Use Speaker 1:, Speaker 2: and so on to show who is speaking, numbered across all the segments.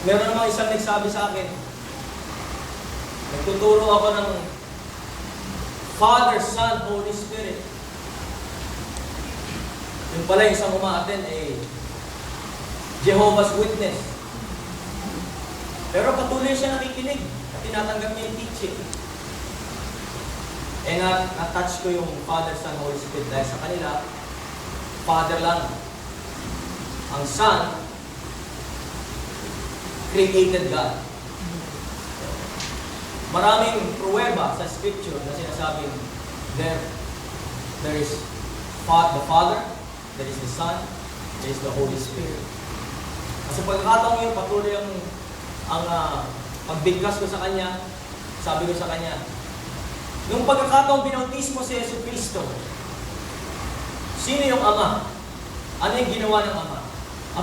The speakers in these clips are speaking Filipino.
Speaker 1: Meron namang isang nagsabi sa akin, nagtuturo ako ng Father, Son, Holy Spirit. Yung pala yung isang umaattend Jehovah's Witness. Pero patuloy siya nakikinig at tinatanggap niya yung teaching. Na-touch ko yung Father, Son, Holy Spirit dahil sa kanila, Father lang. Ang Son, created God. Maraming pruweba sa Scripture na sinasabing there is the Father, there is the Son, there is the Holy Spirit. Kasi pagkakataong yun, patuloy ang pagbigkas ko sa Kanya, sabi ko sa Kanya, nung pagkakataong binautismo si Yesu Cristo, sino yung Ama? Ano yung ginawa ng Ama?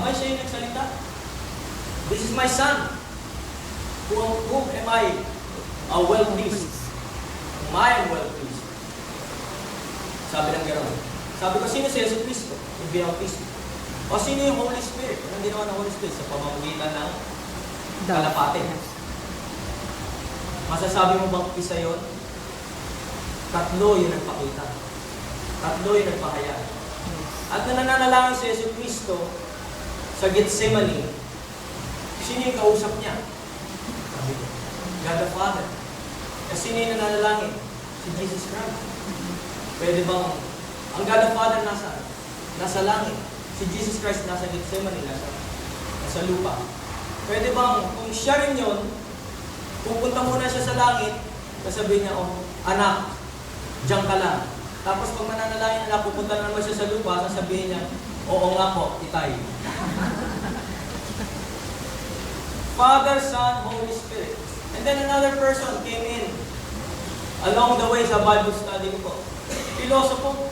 Speaker 1: Abay siya yung nagsalita. This is my Son, whom am I well pleased. Whom I am well pleased. Sabi ng gano'n. Sabi ko, sino si Yesu Cristo? Yung binautismo. O sino yung Holy Spirit? Anong ginawa ng Holy Spirit? Sa pamamagitan ng kalapate. Masasabi mo bang isa yun? Tatlo yung nagpakita. Tatlo yung nagpahayag. At nananalangin si Yesu Cristo sa Gethsemane, sino yung kausap niya? Sabi ko, God the Father. At sino yung nananalangin? Si Jesus Christ. Pwede bang, ang God the Father nasa langit. Si Jesus Christ nasa Gethsemane, nasa lupa. Pwede bang, kung siya rin yun, pupunta muna siya sa langit, sasabihin niya, oh, anak, diyan ka lang. Tapos pag mananalangin na pupunta na naman siya sa lupa, sasabihin niya, oo nga po, itay. Father, Son, Holy Spirit. And then another person came in along the way sa Bible study ko po. Pilosopho.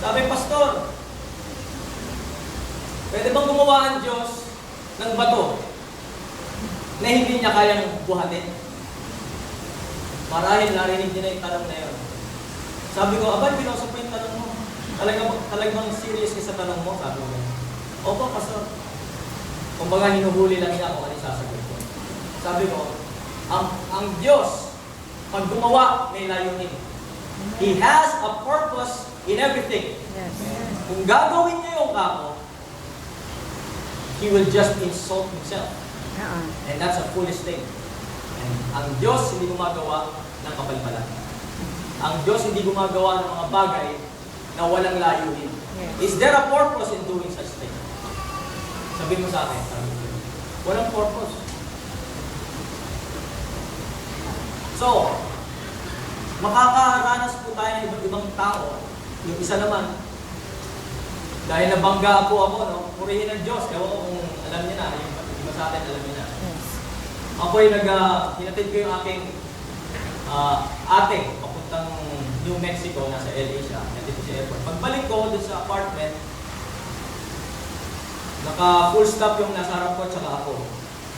Speaker 1: Sabi, Pastor, pwede bang gumawa ang Diyos ng bato na hindi niya kayang buhatin? Marahil narinig niya na yung tanong na yun. Sabi ko, abay, pilosopho yung tanong mo. Talagang serious ka sa tanong mo? Sabi ko, opo, Pastor. Kumbaga, hinuhuli lang niya kung ano yung sasagot ko. Sabi ko, ang Diyos, pag gumawa, may layunin. He has a purpose in everything.
Speaker 2: Yes.
Speaker 1: Kung gagawin niya yung kako, He will just insult Himself. And that's a foolish thing. And ang Diyos hindi gumagawa ng kapalpalan. Ang Diyos hindi gumagawa ng mga bagay na walang layunin.
Speaker 2: Yes.
Speaker 1: Is there a purpose in doing such thing? Sabihin mo sa akin, walang purpose. So, makakaranas po tayo ng iba't ibang tao. Yung isa naman, dahil nabangga po ako, no? Purihin ng Diyos. Ewan ko kung alam niya na, yung iba sa atin alam niya na.
Speaker 2: Yes.
Speaker 1: Ako'y hinatid ko yung aking ate, papuntang New Mexico, nasa LA siya. Hinatid ko sa airport. Pagbalik ko dun sa apartment, naka-full stop yung nasa harap ko at saka ako.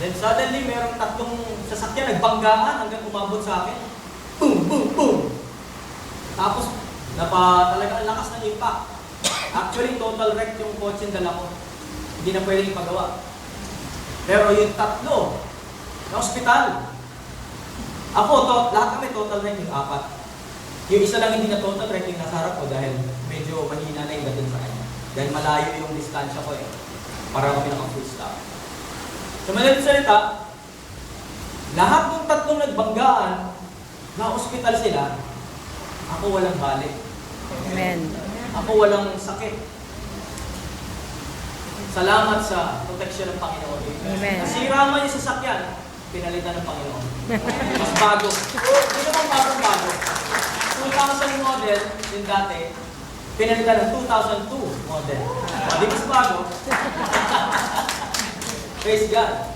Speaker 1: Then suddenly, mayroong tatlong sasakyan nagbanggaan hanggang umabot sa akin. Boom! Boom! Boom! Tapos, talagang lakas ng impact. Actually, total wreck yung kotse yung dala ko. Hindi na pwedeng ipagawa. Pero yung tatlo, na ospital. Ako, lahat kami total wreck yung apat. Yung isa lang hindi na total wreck yung nasa harap ko dahil medyo mahina na yung dating sa kanya. Dahil malayo yung distansya ko para kami naka-full stop. Sa madaling salita, lahat ng tatlong nagbanggaan, na-hospital sila, ako walang balik.
Speaker 2: Amen.
Speaker 1: Ako walang sakit. Salamat sa proteksyon ng Panginoon.
Speaker 2: Amen.
Speaker 1: Nasira man yung sasakyan, pinalitan ng Panginoon. Mas bago. Hindi naman bago. 2000 model, yung dati, pinalitan ng 2002 model. Hindi mas bago. Praise God.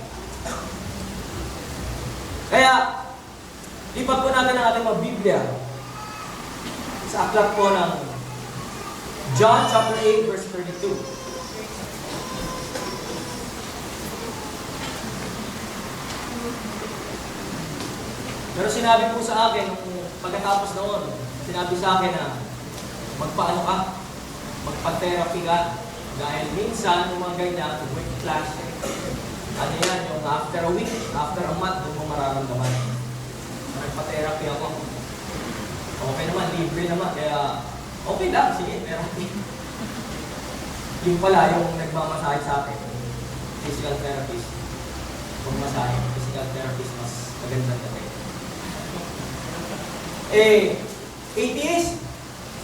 Speaker 1: Kaya, lipat po natin ang ating mga Biblia sa aklat po ng John chapter 8 verse 32. Pero sinabi po sa akin, pagkatapos noon, sinabi sa akin na magpaano ka, magpa-therapy ka. Dahil minsan, yung mga ganyan, work class, Ano yan, yung after a week, after a month, doon mo mararamdaman. Nagpa-therapy ako. Okay naman, libre naman, kaya okay lang, sige, therapy. Yung pala, yung nagmamasahe sa akin, physical therapist, kung masahe, physical therapist, mas magandang dati. Atheist,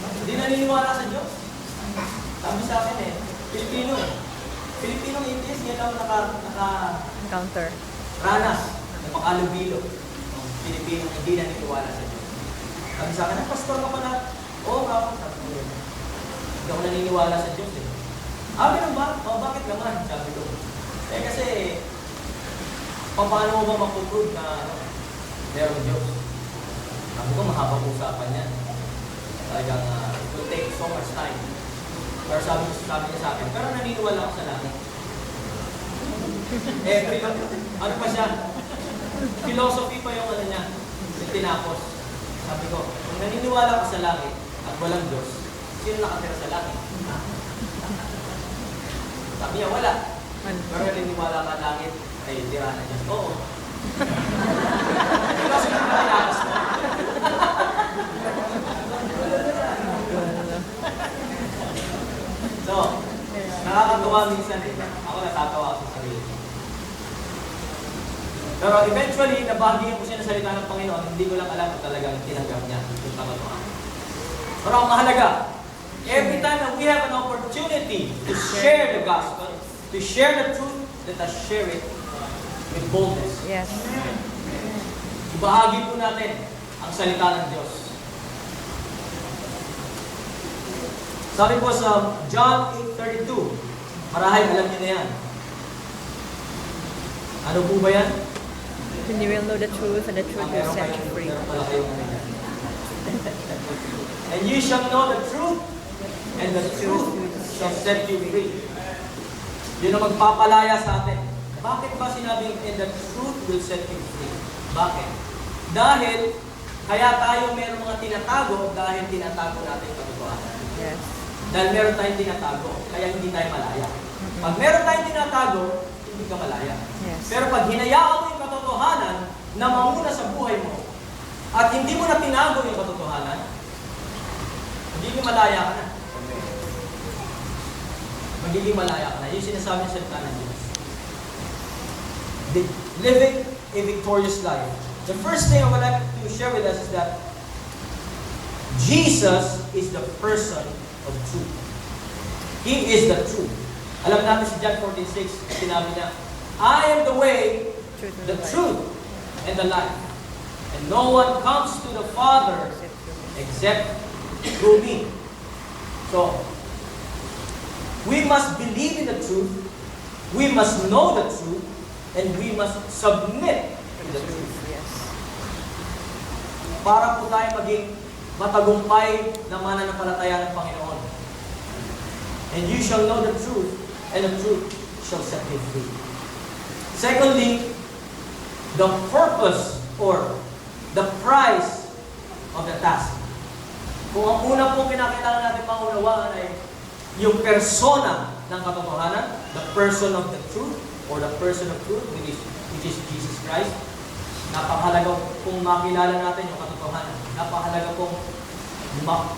Speaker 1: hindi naniniwala sa Diyos. Sabi sa akin Pilipino Filipinong atheist, yan lang
Speaker 2: Encounter.
Speaker 1: ranas, napakalubilo. Pilipinong hindi naniniwala sa Diyos. Sabi sa akin, pastor ka pala. Oo, kapag sabi ko yun. Hindi ako naniniwala sa Diyos eh. Ganun ba? Bakit naman? Sabi ko. Kasi, paano mo ba makuprove na merong Diyos? Sabi ko, mahabang usapan yan. Talagang, it will take so much time. Pero sabi niya sa akin, pero naniniwala ako sa langit. Ano pa siya? Philosophy pa yung ano niya, yung tinapos. Sabi ko, kung naniniwala ka sa langit at walang Diyos, sino nakatira sa langit? Sabi niya, wala. Pero naniniwala ka langit, ay tira na Diyos. Oo. Philosophy pa tinapos mo. So, nakakatuwa minsan Ako natatawa ako sa sarili. Pero eventually, nabahagi ko siya ng salita ng Panginoon, hindi ko lang alam kung talagang tinanggap niya yung katotohanan. Pero ang mahalaga, every time that we have an opportunity to share the gospel, to share the truth, let us share it with boldness.
Speaker 2: Yes.
Speaker 1: Ibahagi po natin ang salita ng Diyos. Sabi po sa John 8:32, marahil alam niyo na yan. Ano po ba yan?
Speaker 2: And you will know the truth, and the truth will set you free.
Speaker 1: Meron pala kayong ano yan. And you shall know the truth, and the truth shall set you free. Yun ang magpapalaya sa atin. Bakit ba sinabing, and the truth will set you free? Bakit? Dahil, kaya tayo meron mga tinatago dahil tinatago natin yung katotohanan.
Speaker 2: Yes.
Speaker 1: Dahil meron tayong tinatago, kaya hindi tayo malaya. Pag meron tayong tinatago, hindi ka malaya.
Speaker 2: Yes.
Speaker 1: Pero pag hinayaan mo yung katotohanan na mamuna sa buhay mo, at hindi mo na tinago yung katotohanan, magiging malaya ka na. Magiging malaya ka na. Yung sinasabi sa salita ng Diyos. Living a victorious life. The first thing I would like to share with us is that Jesus is the person of truth. He is the truth. Alam natin si John 14:6, sinabi niya, I am the way, the truth, and the life. And no one comes to the Father except through me. So, we must believe in the truth, we must know the truth, and we must submit to the truth.
Speaker 2: Yes.
Speaker 1: Para po tayo maging matagumpay na mananampalataya ng Panginoon. And you shall know the truth, and the truth shall set you free. Secondly, the purpose or the price of the task. Kung ang una pong kinakailangan natin maunawaan ay yung persona ng katotohanan, the person of the truth, or the person of truth, which is Jesus Christ, napakahalaga kung makilala natin yung katotohanan. Napakahalaga kung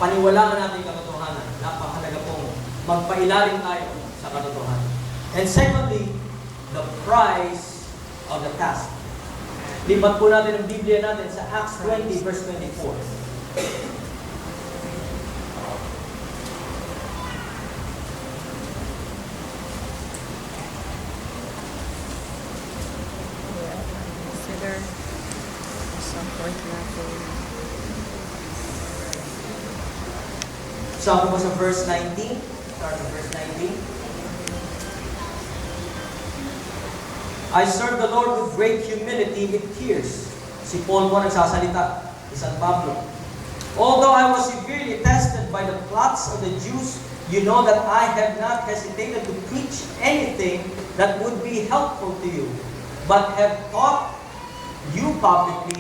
Speaker 1: paniwalaan natin yung katotohanan. Napakahalaga kung magpailalim tayo sa katotohanan. And secondly, the price of the task. Lipat po natin ang Biblia natin sa Acts 20 verse 24.
Speaker 2: Consider some point level.
Speaker 1: Sabi po sa verse 19. Start with verse 19. I serve the Lord with great humility, with tears. Si Paul po nagsasalita, si San Pablo. Although I was severely tested by the plots of the Jews, you know that I have not hesitated to preach anything that would be helpful to you, but have taught you publicly